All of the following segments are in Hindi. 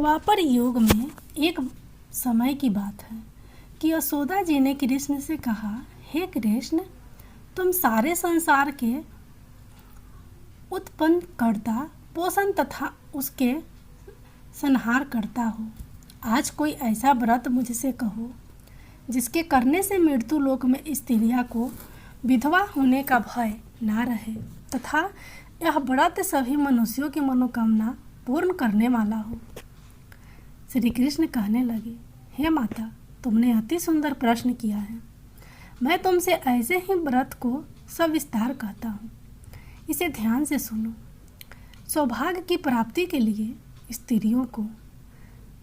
द्वापर युग में एक समय की बात है कि यशोदा जी ने कृष्ण से कहा, हे कृष्ण, तुम सारे संसार के उत्पन्न करता, पोषण तथा उसके संहार करता हो। आज कोई ऐसा व्रत मुझसे कहो जिसके करने से मृत्यु लोक में स्त्रियां को विधवा होने का भय ना रहे तथा यह व्रत सभी मनुष्यों की मनोकामना पूर्ण करने वाला हो। श्री कृष्ण कहने लगे, हे माता, तुमने अति सुंदर प्रश्न किया है। मैं तुमसे ऐसे ही व्रत को सविस्तार कहता हूँ। इसे ध्यान से सुनो। सौभाग्य की प्राप्ति के लिए स्त्रियों को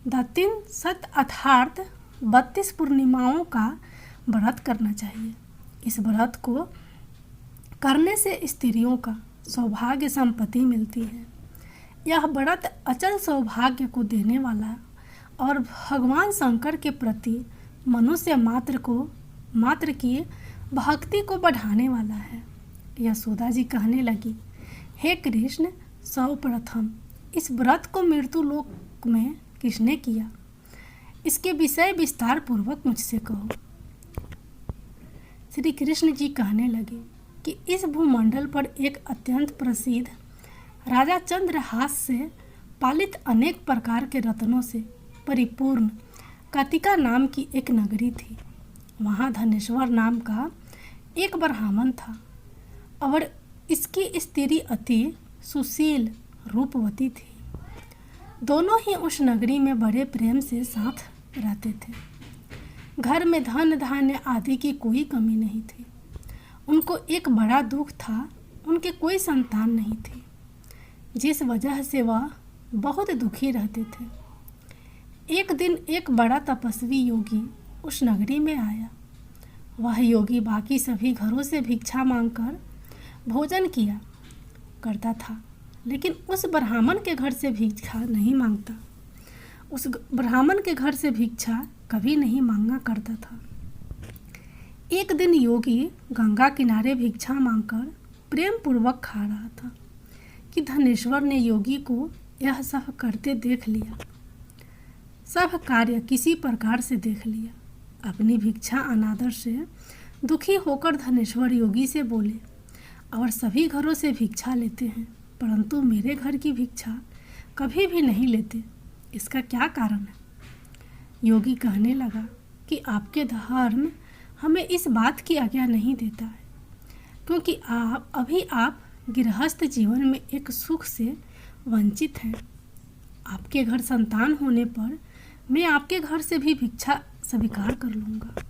दातिन सत अर्थात 32 पूर्णिमाओं का व्रत करना चाहिए। इस व्रत को करने से स्त्रियों का सौभाग्य संपत्ति मिलती है। यह व्रत अचल सौभाग्य को देने वाला और भगवान शंकर के प्रति मनुष्य मात्र की भक्ति को बढ़ाने वाला है। यशोदा जी कहने लगी, हे कृष्ण, सर्वप्रथम इस व्रत को मृत्यु लोक में किसने किया, इसके विषय विस्तार पूर्वक मुझसे कहो। श्री कृष्ण जी कहने लगे कि इस भूमंडल पर एक अत्यंत प्रसिद्ध राजा चंद्रहास से पालित अनेक प्रकार के रत्नों से परिपूर्ण कातिका नाम की एक नगरी थी। वहाँ धनेश्वर नाम का एक ब्राह्मण था और इसकी स्त्री अति सुशील रूपवती थी। दोनों ही उस नगरी में बड़े प्रेम से साथ रहते थे। घर में धन धान्य आदि की कोई कमी नहीं थी। उनको एक बड़ा दुख था, उनके कोई संतान नहीं थी, जिस वजह से वह बहुत दुखी रहते थे। एक दिन एक बड़ा तपस्वी योगी उस नगरी में आया। वह योगी बाकी सभी घरों से भिक्षा मांगकर भोजन किया करता था, लेकिन उस ब्राह्मण के घर से भिक्षा नहीं मांगता। उस ब्राह्मण के घर से भिक्षा कभी नहीं मांगा करता था। एक दिन योगी गंगा किनारे भिक्षा मांगकर प्रेम पूर्वक खा रहा था कि धनेश्वर ने योगी को यह सब करते देख लिया। सब कार्य किसी प्रकार से देख लिया। अपनी भिक्षा अनादर से दुखी होकर धनेश्वर योगी से बोले, और सभी घरों से भिक्षा लेते हैं परंतु मेरे घर की भिक्षा कभी भी नहीं लेते, इसका क्या कारण है? योगी कहने लगा कि आपके धर्म हमें इस बात की आज्ञा नहीं देता है, क्योंकि आप गृहस्थ जीवन में एक सुख से वंचित हैं। आपके घर संतान होने पर मैं आपके घर से भी भिक्षा स्वीकार कर लूँगा।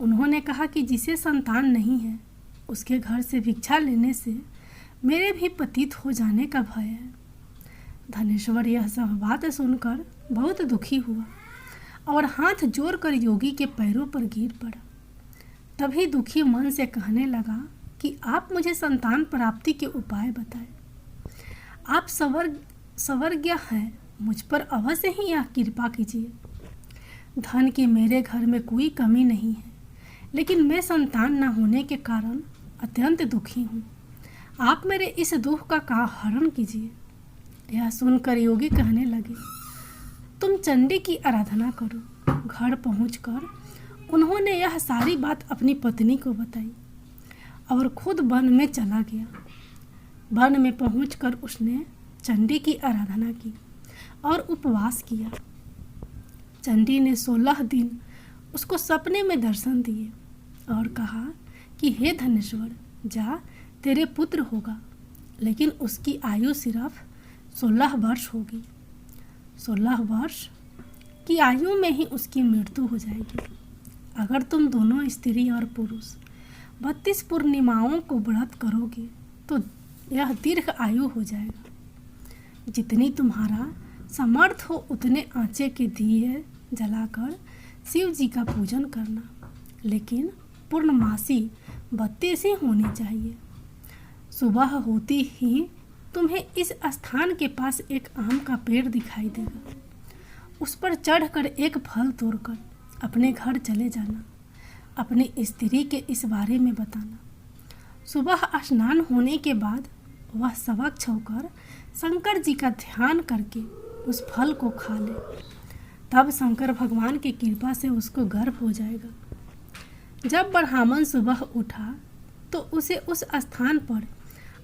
उन्होंने कहा कि जिसे संतान नहीं है उसके घर से भिक्षा लेने से मेरे भी पतित हो जाने का भय है। धनेश्वर यह सब बात सुनकर बहुत दुखी हुआ और हाथ जोड़कर योगी के पैरों पर गिर पड़ा। तभी दुखी मन से कहने लगा कि आप मुझे संतान प्राप्ति के उपाय बताएं। आप स्वर्गीय हैं, मुझ पर अवश्य ही यह कृपा कीजिए। धन की मेरे घर में कोई कमी नहीं है, लेकिन मैं संतान न होने के कारण अत्यंत दुखी हूँ। आप मेरे इस दुख का हरण कीजिए। यह सुनकर योगी कहने लगे, तुम चंडी की आराधना करो। घर पहुंचकर उन्होंने यह सारी बात अपनी पत्नी को बताई और खुद वन में चला गया। वन में पहुंचकर उसने चंडी की आराधना की और उपवास किया। चंडी ने 16 दिन उसको सपने में दर्शन दिए और कहा कि हे धनेश्वर, जा, तेरे पुत्र होगा, लेकिन उसकी आयु सिर्फ 16 वर्ष होगी। 16 वर्ष की आयु में ही उसकी मृत्यु हो जाएगी। अगर तुम दोनों स्त्री और पुरुष 32 पूर्णिमाओं को व्रत करोगे तो यह दीर्घ आयु हो जाएगा। जितनी तुम्हारा समर्थ हो उतने आँचे के दिए जलाकर शिव जी का पूजन करना, लेकिन पूर्णमासी 32 ही होनी चाहिए। सुबह होती ही तुम्हें इस स्थान के पास एक आम का पेड़ दिखाई देगा। उस पर चढ़कर एक फल तोड़कर अपने घर चले जाना। अपनी स्त्री के इस बारे में बताना। सुबह स्नान होने के बाद वह स्वच्छ होकर शंकर जी का ध्यान करके उस फल को खा ले, तब शंकर भगवान की कृपा से उसको गर्भ हो जाएगा। जब ब्राह्मण सुबह उठा तो उसे उस स्थान पर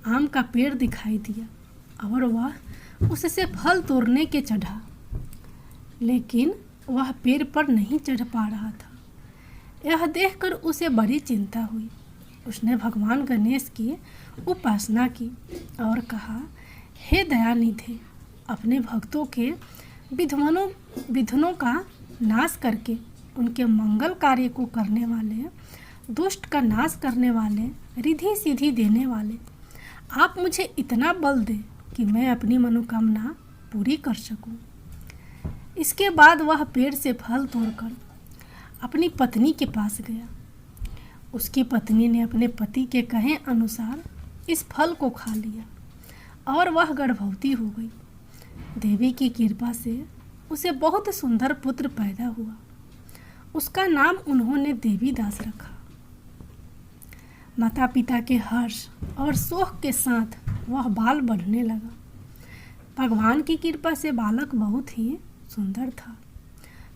आम का पेड़ दिखाई दिया और वह उससे फल तोड़ने के चढ़ा, लेकिन वह पेड़ पर नहीं चढ़ पा रहा था। यह देखकर उसे बड़ी चिंता हुई। उसने भगवान गणेश की उपासना की और कहा, हे दयानिधि, अपने भक्तों के विघ्नों का नाश करके उनके मंगल कार्य को करने वाले, दुष्ट का नाश करने वाले, रिद्धि सिद्धि देने वाले, आप मुझे इतना बल दे कि मैं अपनी मनोकामना पूरी कर सकूं। इसके बाद वह पेड़ से फल तोड़कर अपनी पत्नी के पास गया। उसकी पत्नी ने अपने पति के कहे अनुसार इस फल को खा लिया और वह गर्भवती हो गई। देवी की कृपा से उसे बहुत सुंदर पुत्र पैदा हुआ। उसका नाम उन्होंने देवी दास रखा। माता पिता के हर्ष और शोक के साथ वह बाल बढ़ने लगा। भगवान की कृपा से बालक बहुत ही सुंदर था,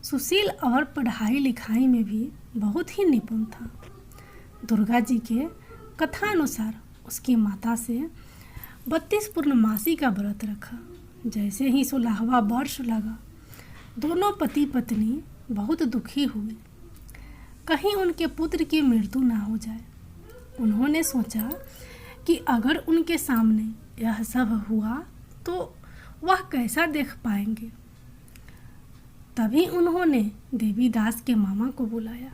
सुशील और पढ़ाई लिखाई में भी बहुत ही निपुण था। दुर्गा जी के कथानुसार उसकी माता से 32 पूर्णमासी का व्रत रखा। जैसे ही 16वां वर्ष लगा, दोनों पति पत्नी बहुत दुखी हुए, कहीं उनके पुत्र की मृत्यु ना हो जाए। उन्होंने सोचा कि अगर उनके सामने यह सब हुआ तो वह कैसा देख पाएंगे। तभी उन्होंने देवी दास के मामा को बुलाया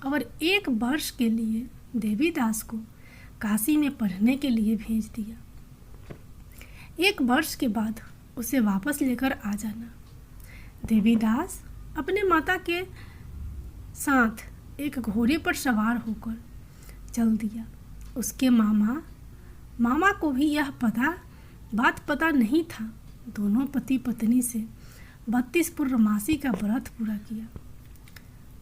और 1 वर्ष के लिए देवी दास को काशी में पढ़ने के लिए भेज दिया। 1 वर्ष के बाद उसे वापस लेकर आ जाना। देवी दास अपने माता के साथ एक घोड़े पर सवार होकर चल दिया। उसके मामा को भी यह बात पता नहीं था। दोनों पति पत्नी से 32 पूर्णमासी का व्रत पूरा किया।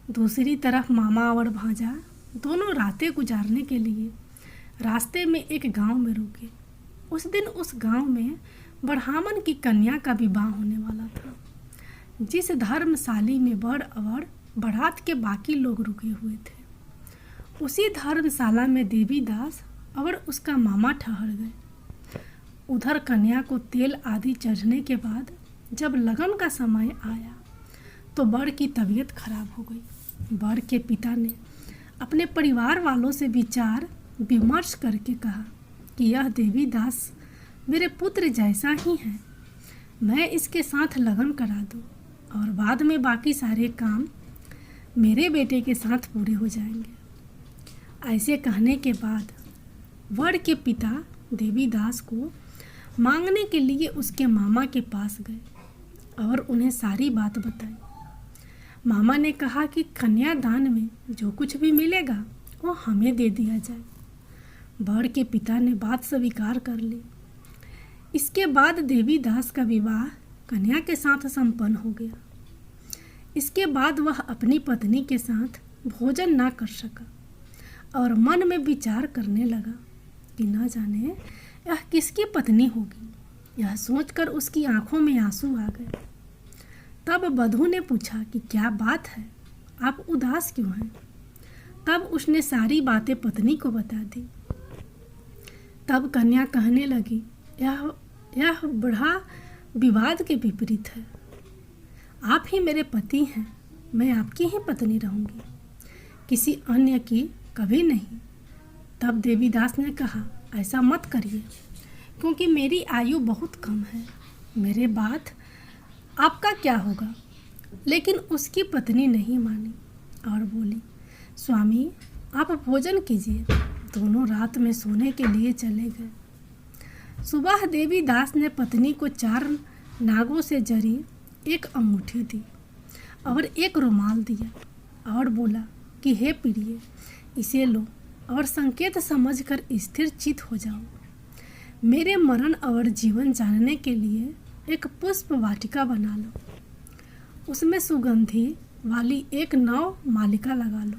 दूसरी तरफ मामा और भांजा दोनों रातें गुजारने के लिए रास्ते में एक गांव में रुके। उस दिन उस गांव में ब्राह्मण की कन्या का विवाह होने वाला था। जिस धर्मशाली में बड़ और बारात के बाकी लोग रुके हुए थे, उसी धर्मशाला में देवी दास और उसका मामा ठहर गए। उधर कन्या को तेल आदि चढ़ने के बाद जब लगन का समय आया तो वर की तबीयत खराब हो गई। वर के पिता ने अपने परिवार वालों से विचार विमर्श करके कहा कि यह देवी दास मेरे पुत्र जैसा ही है, मैं इसके साथ लगन करा दूं और बाद में बाकी सारे काम मेरे बेटे के साथ पूरे हो जाएंगे। ऐसे कहने के बाद वर के पिता देवी दास को मांगने के लिए उसके मामा के पास गए और उन्हें सारी बात बताई। मामा ने कहा कि कन्यादान में जो कुछ भी मिलेगा वो हमें दे दिया जाए। वर के पिता ने बात स्वीकार कर ली। इसके बाद देवी दास का विवाह कन्या के साथ संपन्न हो गया। इसके बाद वह अपनी पत्नी के साथ भोजन ना कर सका और मन में विचार करने लगा कि न जाने यह किसकी पत्नी होगी। यह सोचकर उसकी आंखों में आंसू आ गए। तब वधू ने पूछा कि क्या बात है, आप उदास क्यों हैं। तब उसने सारी बातें पत्नी को बता दी। तब कन्या कहने लगी, यह बड़ा विवाद के विपरीत है। आप ही मेरे पति हैं, मैं आपकी ही पत्नी रहूंगी, किसी अन्य की कभी नहीं। तब देवीदास ने कहा, ऐसा मत करिए, क्योंकि मेरी आयु बहुत कम है, मेरे बाद आपका क्या होगा। लेकिन उसकी पत्नी नहीं मानी और बोली, स्वामी आप भोजन कीजिए। दोनों रात में सोने के लिए चले गए। सुबह देवीदास ने पत्नी को 4 नागों से जरी एक अंगूठी दी और एक रुमाल दिया और बोला कि हे प्रिय, इसे लो और संकेत समझकर स्थिर चित हो जाओ। मेरे मरण और जीवन जानने के लिए एक पुष्प वाटिका बना लो, उसमें सुगंधी वाली एक नौ मालिका लगा लो,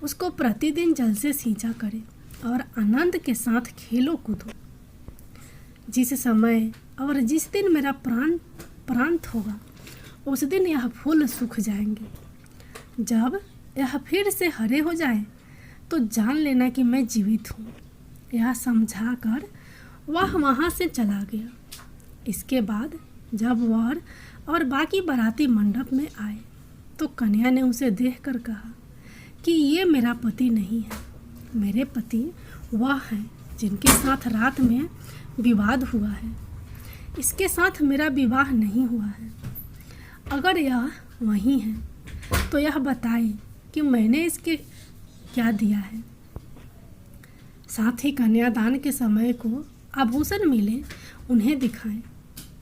उसको प्रतिदिन जल से सींचा करे और आनंद के साथ खेलो कूदो। जिस समय और जिस दिन मेरा प्राण प्रांत होगा उस दिन यह फूल सूख जाएंगे। जब यह फिर से हरे हो जाए तो जान लेना कि मैं जीवित हूँ। यह समझाकर वह वहाँ से चला गया। इसके बाद जब वर और बाकी बाराती मंडप में आए तो कन्या ने उसे देखकर कहा कि ये मेरा पति नहीं है, मेरे पति वह हैं जिनके साथ रात में विवाद हुआ है। इसके साथ मेरा विवाह नहीं हुआ है। अगर यह वही है तो यह बताए कि मैंने इसके क्या दिया है। साथ ही कन्यादान के समय को आभूषण मिले उन्हें दिखाएं।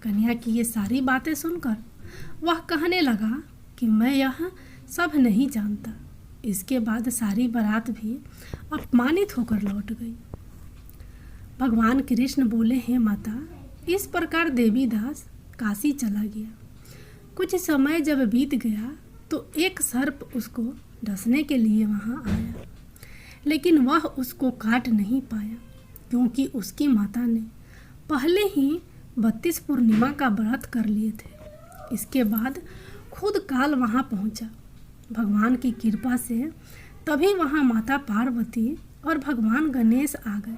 कन्या की ये सारी बातें सुनकर वह कहने लगा कि मैं यह सब नहीं जानता। इसके बाद सारी बारात भी अपमानित होकर लौट गई। भगवान कृष्ण बोले, हे माता, इस प्रकार देवीदास काशी चला गया। कुछ समय जब बीत गया तो एक सर्प उसको डसने के लिए वहाँ आया, लेकिन वह उसको काट नहीं पाया क्योंकि उसकी माता ने पहले ही 32 पूर्णिमा का व्रत कर लिए थे। इसके बाद खुद काल वहाँ पहुँचा। भगवान की कृपा से तभी वहाँ माता पार्वती और भगवान गणेश आ गए।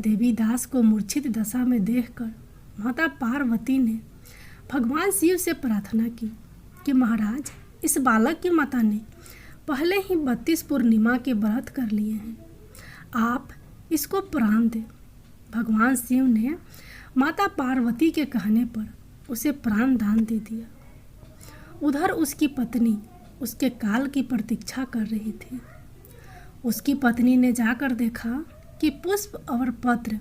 देवीदास को मूर्छित दशा में देखकर माता पार्वती ने भगवान शिव से प्रार्थना की कि महाराज, इस बालक की माता ने पहले ही 32 पूर्णिमा के व्रत कर लिए हैं, आप इसको प्राण दें। भगवान शिव ने माता पार्वती के कहने पर उसे प्राण दान दे दिया। उधर उसकी पत्नी उसके काल की प्रतीक्षा कर रही थी। उसकी पत्नी ने जाकर देखा कि पुष्प और पत्र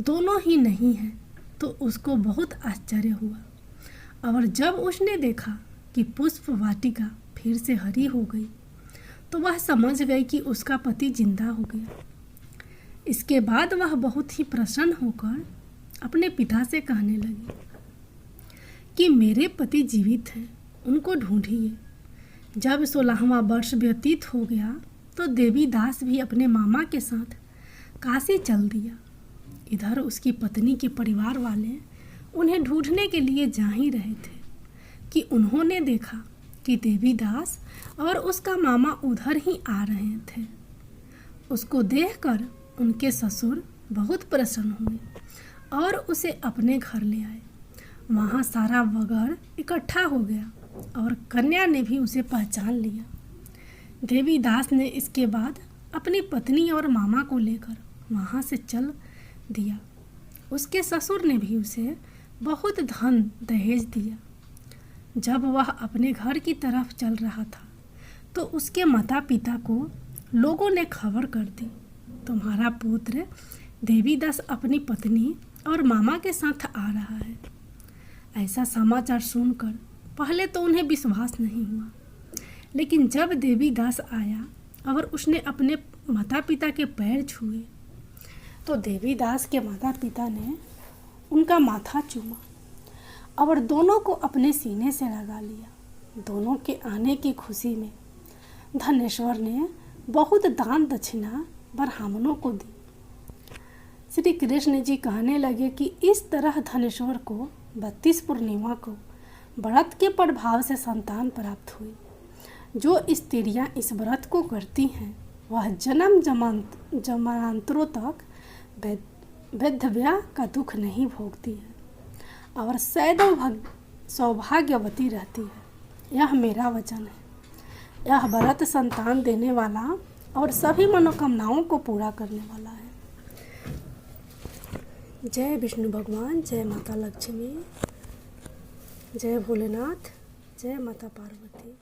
दोनों ही नहीं हैं, तो उसको बहुत आश्चर्य हुआ। और जब उसने देखा कि पुष्प वाटिका फिर से हरी हो गई तो वह समझ गई कि उसका पति जिंदा हो गया। इसके बाद वह बहुत ही प्रसन्न होकर अपने पिता से कहने लगी कि मेरे पति जीवित हैं, उनको ढूंढिए। जब 16वां वर्ष व्यतीत हो गया तो देवीदास भी अपने मामा के साथ काशी चल दिया। इधर उसकी पत्नी के परिवार वाले उन्हें ढूंढने के लिए जा ही रहे थे कि उन्होंने देखा कि देवीदास और उसका मामा उधर ही आ रहे थे। उसको देखकर उनके ससुर बहुत प्रसन्न हुए और उसे अपने घर ले आए। वहाँ सारा वगड़ इकट्ठा हो गया और कन्या ने भी उसे पहचान लिया। देवीदास ने इसके बाद अपनी पत्नी और मामा को लेकर वहाँ से चल दिया। उसके ससुर ने भी उसे बहुत धन दहेज दिया। जब वह अपने घर की तरफ चल रहा था तो उसके माता पिता को लोगों ने खबर कर दी, तुम्हारा पुत्र देवीदास अपनी पत्नी और मामा के साथ आ रहा है। ऐसा समाचार सुनकर पहले तो उन्हें विश्वास नहीं हुआ, लेकिन जब देवीदास आया और उसने अपने माता पिता के पैर छुए तो देवीदास के माता पिता ने उनका माथा चूमा और दोनों को अपने सीने से लगा लिया। दोनों के आने की खुशी में धनेश्वर ने बहुत दान दक्षिणा ब्राह्मणों को दी। श्री कृष्ण जी कहने लगे कि इस तरह धनेश्वर को 32 पूर्णिमा को व्रत के प्रभाव से संतान प्राप्त हुई। जो स्त्रियां इस व्रत को करती हैं वह जन्म जन्मांतरों तक वैधव्य का दुख नहीं भोगती है और सदैव सौभाग्यवती रहती है। यह मेरा वचन है। यह व्रत संतान देने वाला और सभी मनोकामनाओं को पूरा करने वाला है। जय विष्णु भगवान, जय माता लक्ष्मी, जय भोलेनाथ, जय माता पार्वती।